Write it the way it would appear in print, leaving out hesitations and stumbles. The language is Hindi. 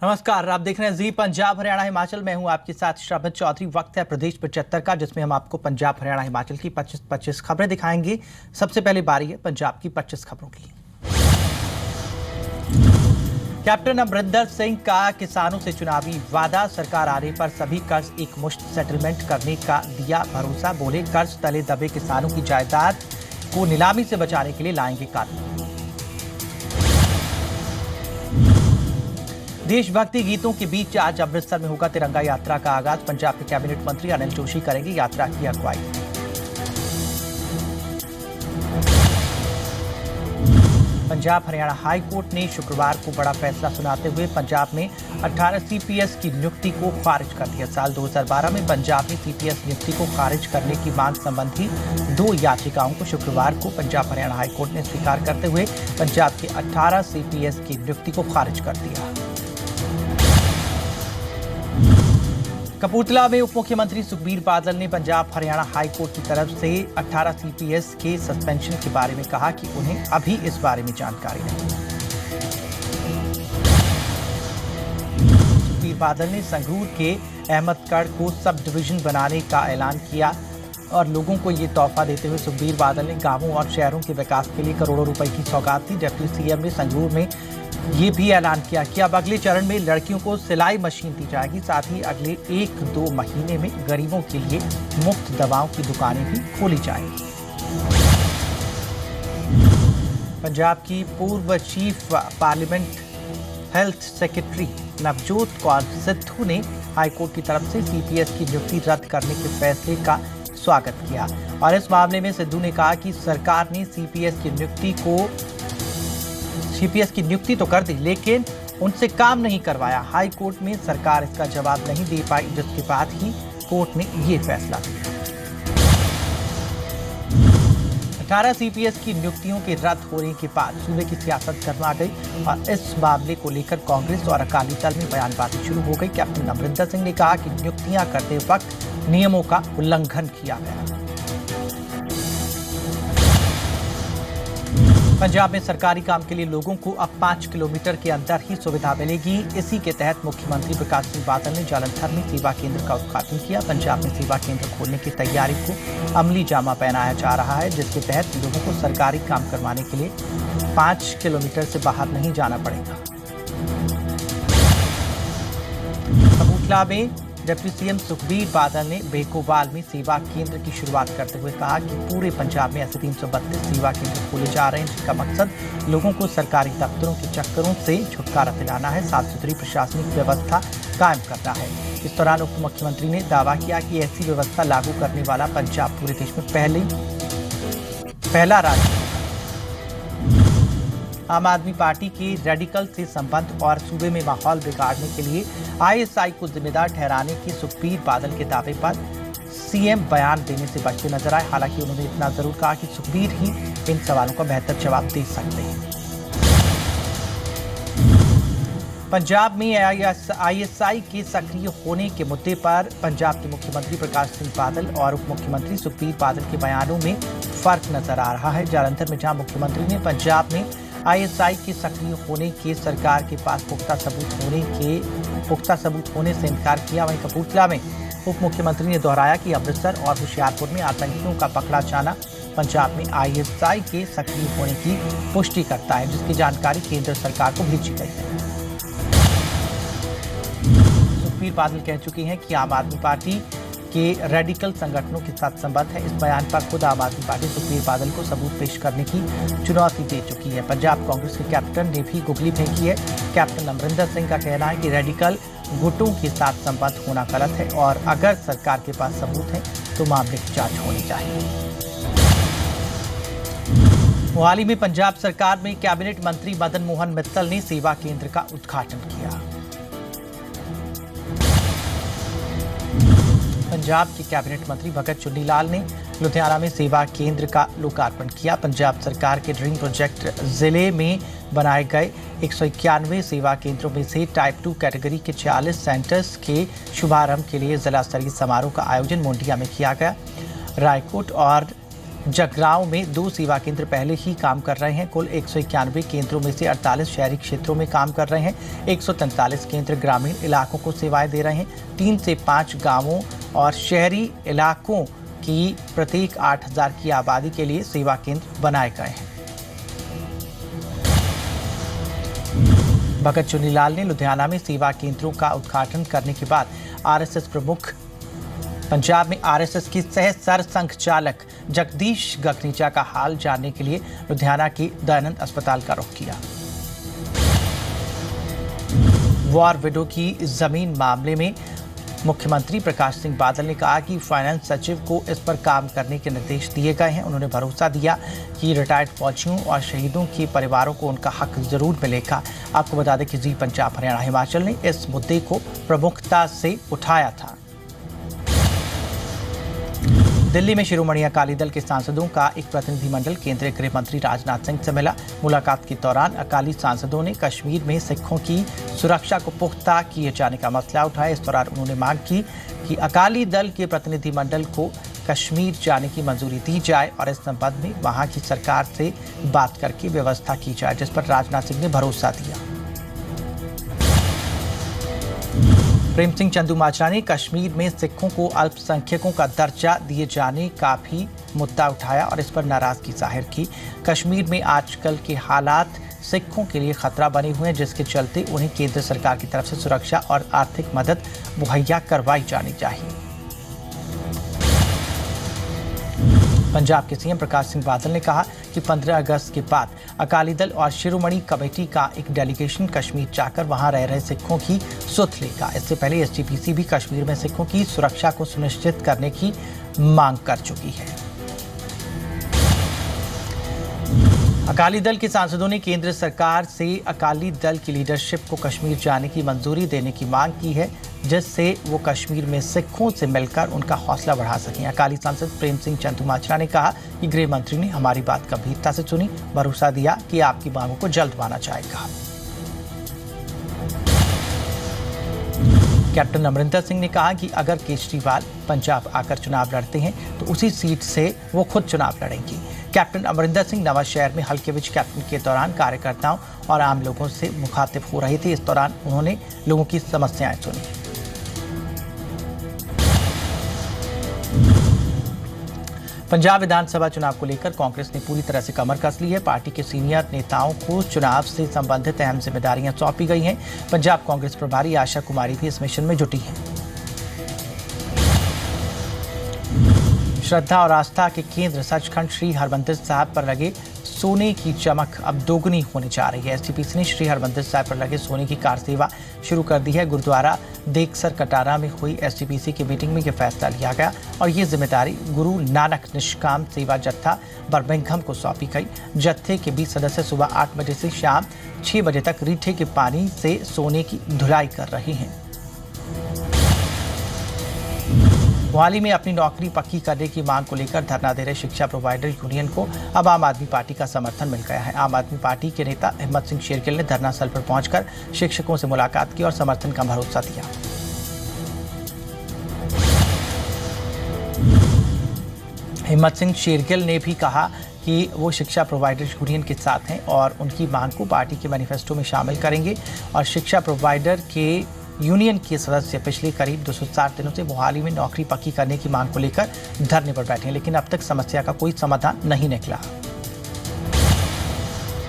नमस्कार, आप देख रहे हैं जी पंजाब हरियाणा हिमाचल। मैं हूं आपके साथ श्रवण चौधरी। वक्त है प्रदेश 75 का, जिसमें हम आपको पंजाब हरियाणा हिमाचल की 25 खबरें दिखाएंगे। सबसे पहले बारी है पंजाब की 25 खबरों की। कैप्टन अमरिंदर सिंह का किसानों से चुनावी वादा, सरकार आने पर सभी कर्ज एक मुश्त सेटलमेंट करने का दिया भरोसा। बोले कर्ज तले दबे किसानों की जायदाद को नीलामी से बचाने के लिए लाएंगे कानून। देशभक्ति गीतों के बीच आज अमृतसर में होगा तिरंगा यात्रा का आगाज। पंजाब के कैबिनेट मंत्री अनिल जोशी करेंगे यात्रा की अगुवाई। पंजाब हरियाणा हाई कोर्ट ने शुक्रवार को बड़ा फैसला सुनाते हुए पंजाब में 18 सीपीएस की नियुक्ति को खारिज कर दिया। साल 2012 में पंजाब में सीपीएस नियुक्ति को खारिज करने की मांग संबंधी 2 याचिकाओं को शुक्रवार को पंजाब हरियाणा हाई कोर्ट ने स्वीकार करते हुए पंजाब के 18 सीपीएस की नियुक्ति को खारिज कर दिया। कपूरथला में उप मुख्यमंत्री सुखबीर बादल ने पंजाब हरियाणा हाई कोर्ट की तरफ से 18 सीपीएस के सस्पेंशन के बारे में कहा कि उन्हें अभी इस बारे में जानकारी नहीं। सुखबीर बादल ने संगरूर के अहमदगढ़ को सब डिवीजन बनाने का ऐलान किया और लोगों को ये तोहफा देते हुए सुखबीर बादल ने गांवों और शहरों के विकास के लिए करोड़ों रुपए की सौगात दी। डिप्टी सीएम ने संगरूर में ये भी ऐलान किया कि अब अगले चरण में लड़कियों को सिलाई मशीन दी जाएगी। साथ ही अगले 1-2 महीने में गरीबों के लिए मुफ्त दवाओं की दुकानें भी खोली जाएंगी। पंजाब की पूर्व chief parliament health secretary Navjot Kaur Sidhu ने हाईकोर्ट की तरफ से सीपीएस की नियुक्ति रद्द करने के फैसले का स्वागत किया और इस मामले में सिद्धू ने कहा कि सरकार ने सीपीएस की नियुक्ति तो कर दी, लेकिन उनसे काम नहीं करवाया। हाई कोर्ट में सरकार इसका जवाब नहीं दे पाई, जिसके बाद ही कोर्ट ने ये फैसला लिया। 18 सीपीएस की नियुक्तियों के रद्द होने के बाद सूबे की सियासत गरमा गई और इस मामले को लेकर कांग्रेस और अकाली दल में बयानबाजी शुरू हो गई। कैप्टन अमरिंदर सिंह ने कहा कि नियुक्तियां करते वक्त नियमों का उल्लंघन किया गया। पंजाब में सरकारी काम के लिए लोगों को अब 5 किलोमीटर के अंदर ही सुविधा मिलेगी। इसी के तहत मुख्यमंत्री प्रकाश सिंह बादल ने जालंधर में सेवा केंद्र का उद्घाटन किया। पंजाब में सेवा केंद्र खोलने की तैयारी को अमली जामा पहनाया जा रहा है, जिसके तहत लोगों को सरकारी काम करवाने के लिए 5 किलोमीटर से बाहर नहीं जाना पड़ेगा। कपूरथला में डिप्टी सीएम सुखबीर बादल ने बेकोवाल में सेवा केंद्र की शुरुआत करते हुए कहा कि पूरे पंजाब में ऐसे 332 सेवा केंद्र खोले जा रहे हैं, जिसका मकसद लोगों को सरकारी दफ्तरों के चक्करों से छुटकारा दिलाना है, साफ सुथरी प्रशासनिक व्यवस्था कायम करना है। इस दौरान उप मुख्यमंत्री ने दावा किया कि ऐसी व्यवस्था लागू करने वाला पंजाब पूरे देश में पहला राज्य है। आम आदमी पार्टी के रेडिकल से संबंध और सूबे में माहौल बिगाड़ने के लिए आईएसआई को जिम्मेदार ठहराने के सुखबीर बादल के दावे पर सीएम बयान देने से बचते नजर आए। हालांकि उन्होंने इतना जरूर कहा कि सुखबीर ही इन सवालों का बेहतर जवाब दे सकते हैं। पंजाब में आईएसआई के सक्रिय होने के मुद्दे पर पंजाब के मुख्यमंत्री प्रकाश सिंह बादल और उप मुख्यमंत्री सुखबीर बादल के बयानों में फर्क नजर आ रहा है। जालंधर में जहां मुख्यमंत्री ने पंजाब में आईएसआई के सक्रिय होने के सरकार के पास पुख्ता सबूत होने से इनकार किया, वहीं कपूरथला में उप मुख्यमंत्री ने दोहराया कि अमृतसर और होशियारपुर में आतंकियों का पकड़ा जाना पंजाब में आईएसआई के सक्रिय होने की पुष्टि करता है, जिसकी जानकारी केंद्र सरकार को भेजी गई है। सुखबीर बादल कह चुके हैं कि आम आदमी पार्टी के रेडिकल संगठनों के साथ संबंध है। इस बयान पर खुद आम आदमी पार्टी सुखबीर बादल को सबूत पेश करने की चुनौती दे चुकी है। पंजाब कांग्रेस के कैप्टन ने भी गुगली फेंकी है। कैप्टन अमरिंदर सिंह का कहना है कि रेडिकल गुटों के साथ संबंध होना गलत है और अगर सरकार के पास सबूत है तो मामले की जांच होनी चाहिए। मोहाली में पंजाब सरकार में कैबिनेट मंत्री मदन मोहन मित्तल ने सेवा केंद्र का उद्घाटन किया। पंजाब के कैबिनेट मंत्री भगत चुन्नीलाल ने लुधियाना में सेवा केंद्र का लोकार्पण किया। पंजाब सरकार के ड्रीम प्रोजेक्ट जिले में बनाए गए 191 सेवा केंद्रों में से टाइप 2 कैटेगरी के 46 सेंटर्स के शुभारंभ के लिए जिला स्तरीय समारोह का आयोजन मुंडिया में किया गया। रायकोट और जगरांव में 2 सेवा केंद्र पहले ही काम कर रहे हैं। कुल 191 केंद्रों में से 48 शहरी क्षेत्रों में काम कर रहे हैं। 143 केंद्र ग्रामीण इलाकों को सेवाएं दे रहे हैं। 3 से 5 गांवों और शहरी इलाकों की प्रत्येक 8000 की आबादी के लिए सेवा केंद्र बनाए गए हैं। भगत चुनीलाल ने लुधियाना में सेवा केंद्रों का उद्घाटन करने के बाद आरएसएस प्रमुख पंजाब में आरएसएस के सह सरसंघचालक जगदीश गगनीचा का हाल जानने के लिए लुधियाना के दयानंद अस्पताल का रुख किया। वॉर विडो की जमीन मामले में मुख्यमंत्री प्रकाश सिंह बादल ने कहा कि फाइनेंस सचिव को इस पर काम करने के निर्देश दिए गए हैं। उन्होंने भरोसा दिया कि रिटायर्ड फौजियों और शहीदों के परिवारों को उनका हक जरूर मिलेगा। आपको बता दें कि जी पंजाब हरियाणा हिमाचल ने इस मुद्दे को प्रमुखता से उठाया था। दिल्ली में शिरोमणि अकाली दल के सांसदों का एक प्रतिनिधिमंडल केंद्रीय गृह मंत्री राजनाथ सिंह से मिला। मुलाकात के दौरान अकाली सांसदों ने कश्मीर में सिखों की सुरक्षा को पुख्ता किए जाने का मसला उठाया। इस दौरान उन्होंने मांग की कि अकाली दल के प्रतिनिधिमंडल को कश्मीर जाने की मंजूरी दी जाए और इस संबंध में वहां की सरकार से बात करके व्यवस्था की जाए, जिस पर राजनाथ सिंह ने भरोसा दिया। प्रेम सिंह चंदूमाजरा ने कश्मीर में सिखों को अल्पसंख्यकों का दर्जा दिए जाने का भी मुद्दा उठाया और इस पर नाराजगी जाहिर की। कश्मीर में आजकल के हालात सिखों के लिए खतरा बने हुए हैं, जिसके चलते उन्हें केंद्र सरकार की तरफ से सुरक्षा और आर्थिक मदद मुहैया करवाई जानी चाहिए। पंजाब के सीएम प्रकाश सिंह बादल ने कहा कि 15 अगस्त के बाद अकाली दल और शिरोमणि कमेटी का एक डेलीगेशन कश्मीर जाकर वहां रह रहे सिखों की सुध लेगा। इससे पहले एसजीपीसी भी कश्मीर में सिखों की सुरक्षा को सुनिश्चित करने की मांग कर चुकी है। अकाली दल के सांसदों ने केंद्र सरकार से अकाली दल की लीडरशिप को कश्मीर जाने की मंजूरी देने की मांग की है, जिससे वो कश्मीर में सिखों से मिलकर उनका हौसला बढ़ा सकें। अकाली सांसद प्रेम सिंह चंदूमाजरा ने कहा कि गृह मंत्री ने हमारी बात गंभीरता से सुनी, भरोसा दिया कि आपकी मांगों को जल्द माना जाएगा। कैप्टन अमरिंदर सिंह ने कहा कि अगर केजरीवाल पंजाब आकर चुनाव लड़ते हैं तो उसी सीट से वो खुद चुनाव लड़ेंगे। कैप्टन अमरिंदर सिंह नवांशहर में हल्के विच कैप्टन के दौरान कार्यकर्ताओं और आम लोगों से मुखातिब हो रहे थे। इस दौरान उन्होंने लोगों की समस्याएं सुनी। पंजाब विधानसभा चुनाव को लेकर कांग्रेस ने पूरी तरह से कमर कस ली है। पार्टी के सीनियर नेताओं को चुनाव से संबंधित अहम जिम्मेदारियां सौंपी गई हैं। पंजाब कांग्रेस प्रभारी आशा कुमारी भी इस मिशन में जुटी हैं। श्रद्धा और आस्था के केंद्र सचखंड श्री हरमंदिर साहिब पर लगे सोने की चमक अब दोगुनी होने जा रही है। एसजीपीसी ने श्री हरमंदिर साहिब पर लगे सोने की कार सेवा शुरू कर दी है। गुरुद्वारा देखसर कटारा में हुई एसजीपीसी की मीटिंग में यह फैसला लिया गया और ये जिम्मेदारी गुरु नानक निष्काम सेवा जत्था बर्मिंघम को सौंपी गई। जत्थे के 20 सदस्य सुबह 8 बजे से शाम 6 बजे तक रीठे के पानी से सोने की धुलाई कर रहे हैं। मोहाली में अपनी नौकरी पक्की करने की मांग को लेकर धरना दे रहे शिक्षा प्रोवाइडर यूनियन को अब आम आदमी पार्टी का समर्थन मिल गया है। आम आदमी पार्टी के नेता हिम्मत सिंह शेरगिल ने धरना स्थल पर पहुंचकर शिक्षकों से मुलाकात की और समर्थन का भरोसा दिया। हिम्मत सिंह शेरगिल ने भी कहा कि वो शिक्षा प्रोवाइडर यूनियन के साथ हैं और उनकी मांग को पार्टी के मैनिफेस्टो में शामिल करेंगे। और शिक्षा प्रोवाइडर के यूनियन के सदस्य पिछले करीब 260 दिनों से मोहाली में नौकरी पक्की करने की मांग को लेकर धरने पर बैठे हैं, लेकिन अब तक समस्या का कोई समाधान नहीं निकला।